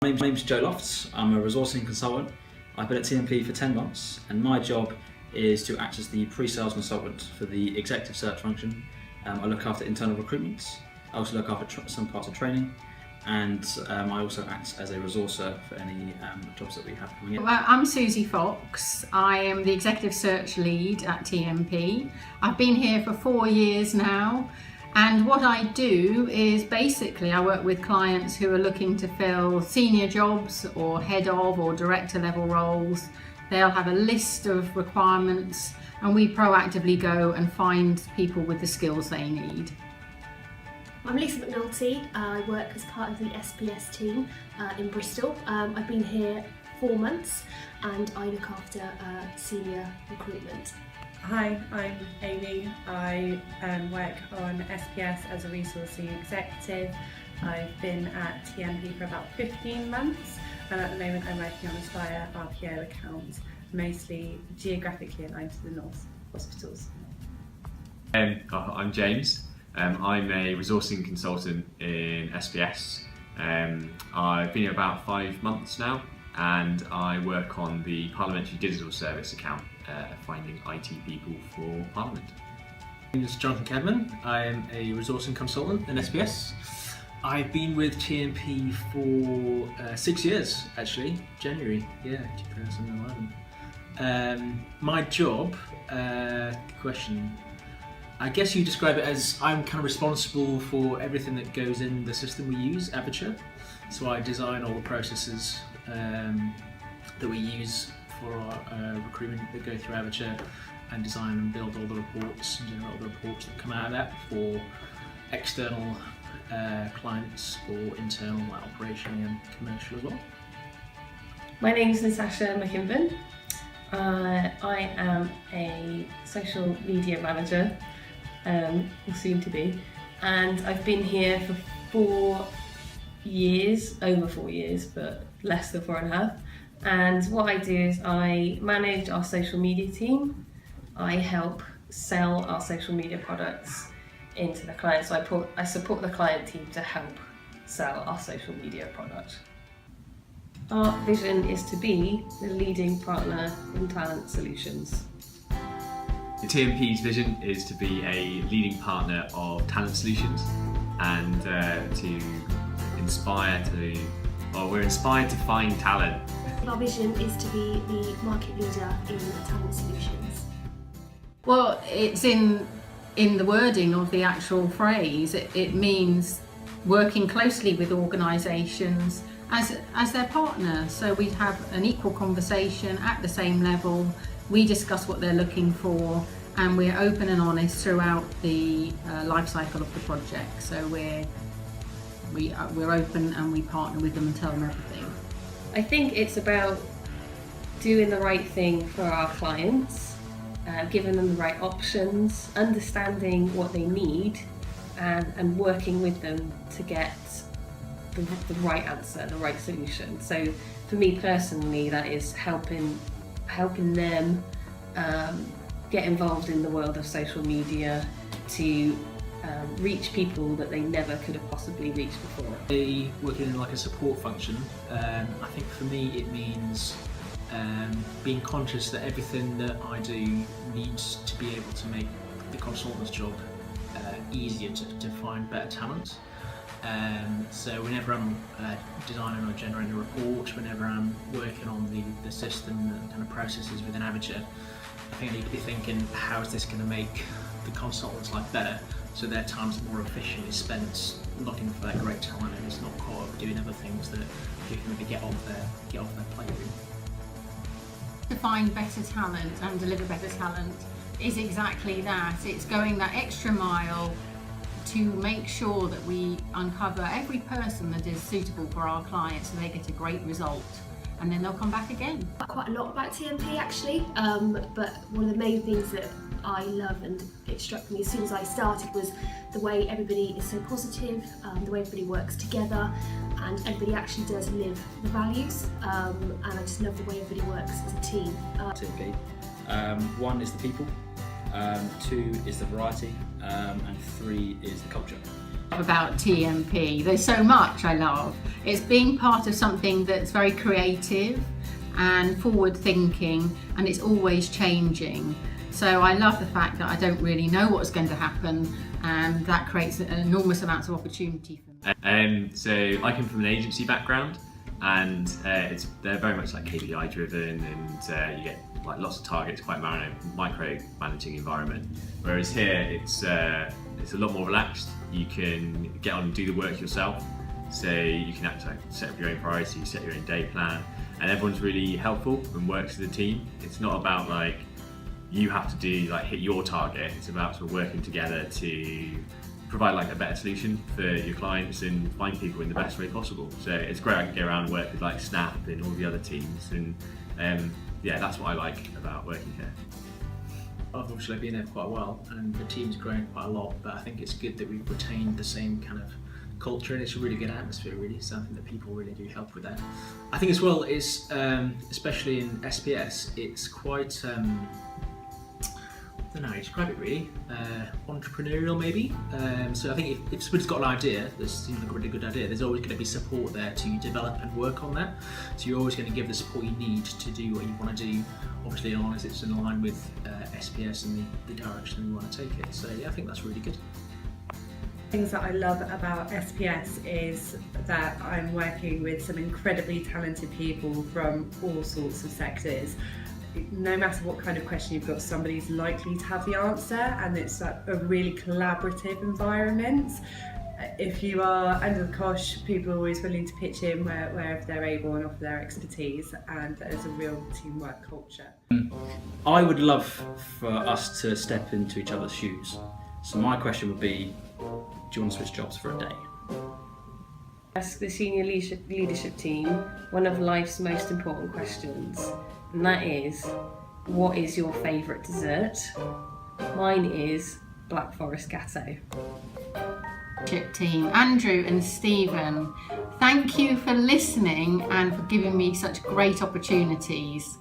My name's Joe Lofts. I'm a resourcing consultant. I've been at TMP for 10 months, and my job is to act as the pre-sales consultant for the executive search function. I look after internal recruitment. I also look after some parts of training, and I also act as a resourcer for any jobs that we have coming in. Well, I'm Susie Fox. I am the executive search lead at TMP. I've been here for 4 years now. And what I do is basically I work with clients who are looking to fill senior jobs or head of or director level roles. They'll have a list of requirements and we proactively go and find people with the skills they need. I'm Lisa McNulty. I work as part of the SPS team in Bristol. I've been here 4 months and I look after senior recruitment. Hi, I'm Amy. I work on SPS as a resourcing executive. I've been at TMP for about 15 months and at the moment I'm working on a Spire RPO account, mostly geographically aligned to the North hospitals. I'm James. I'm a resourcing consultant in SPS. I've been here about 5 months now and I work on the Parliamentary Digital Service account, finding IT people for Parliament. My name is Jonathan Cadman. I am a resourcing consultant in SPS. I've been with TMP for 6 years, actually. January, 2011. My job, question, I guess you describe it as I'm kind of responsible for everything that goes in the system we use, Aperture. So I design all the processes that we use for our recruitment that go through Aperture, and design and build all the reports and generate all the reports that come out of that for external clients or internal, like operationally and commercial as well. My name is Natasha McKinven. I am a social media manager, or soon to be, and I've been here for 4 years, over 4 years, but less than 4.5. And what I do is I manage our social media team. I help sell our social media products into the client. So I support the client team to help sell our social media product. Our vision is to be the leading partner in talent solutions. The TMP's vision is to be a leading partner of talent solutions and we're inspired to find talent. Our vision is to be the market leader in talent solutions. Well, it's in the wording of the actual phrase. It means working closely with organisations as their partner. So we have an equal conversation at the same level. We discuss what they're looking for, and we're open and honest throughout the life cycle of the project. So we're open and we partner with them and tell them everything. I think it's about doing the right thing for our clients, giving them the right options, understanding what they need, and working with them to get the right answer, the right solution. So for me personally, that is helping them get involved in the world of social media to reach people that they never could have possibly reached before. They working in like a support function. I think for me it means being conscious that everything that I do needs to be able to make the consultant's job easier to find better talent. So whenever I'm designing or generating a report, whenever I'm working on the system and kind of processes within Aperture, I think I need to be thinking, how is this going to make the consultant's life better, so their time's more efficiently spent looking for that great talent and it's not caught up doing other things that you can maybe get off their plate. To find better talent and deliver better talent is exactly that. It's going that extra mile to make sure that we uncover every person that is suitable for our clients so they get a great result, and then they'll come back again. Quite a lot about TMP actually, but one of the main things that I love and it struck me as soon as I started was the way everybody is so positive, the way everybody works together, and everybody actually does live the values, and I just love the way everybody works as a team. TMP. 1 is the people, 2 is the variety, and 3 is the culture. about TMP. There's so much I love. It's being part of something that's very creative and forward thinking, and it's always changing. So I love the fact that I don't really know what's going to happen, and that creates an enormous amounts of opportunity for me. So I come from an agency background, and they're very much like KPI driven, and you get like lots of targets, quite micro managing environment. Whereas here it's a lot more relaxed. You can get on and do the work yourself. So you can set up your own priorities, set your own day plan, and everyone's really helpful and works as a team. It's not about like you have to do like hit your target. It's about sort of working together to provide like a better solution for your clients and find people in the best way possible. So it's great. I can go around and work with like Snap and all the other teams, and yeah, that's what I like about working here. I've obviously been there quite a while, and the team's grown quite a lot, but I think it's good that we've retained the same kind of culture, and it's a really good atmosphere, really something that people really do help with that. I think as well is, especially in SPS, it's quite, I don't know how to describe it really, entrepreneurial maybe. So I think if somebody's got an idea that seems like a really good idea, there's always going to be support there to develop and work on that. So you're always going to give the support you need to do what you want to do, obviously as long as it's in line with SPS and the direction you want to take it. So yeah, I think that's really good. Things that I love about SPS is that I'm working with some incredibly talented people from all sorts of sectors. No matter what kind of question you've got, somebody's likely to have the answer, and it's a really collaborative environment. If you are under the cosh, people are always willing to pitch in wherever they're able and offer their expertise, and there's a real teamwork culture. I would love for us to step into each other's shoes. So my question would be, do you want to switch jobs for a day? Ask the senior leadership team one of life's most important questions, and that is, what is your favourite dessert? Mine is Black Forest Gatto. Team, Andrew and Stephen, thank you for listening and for giving me such great opportunities.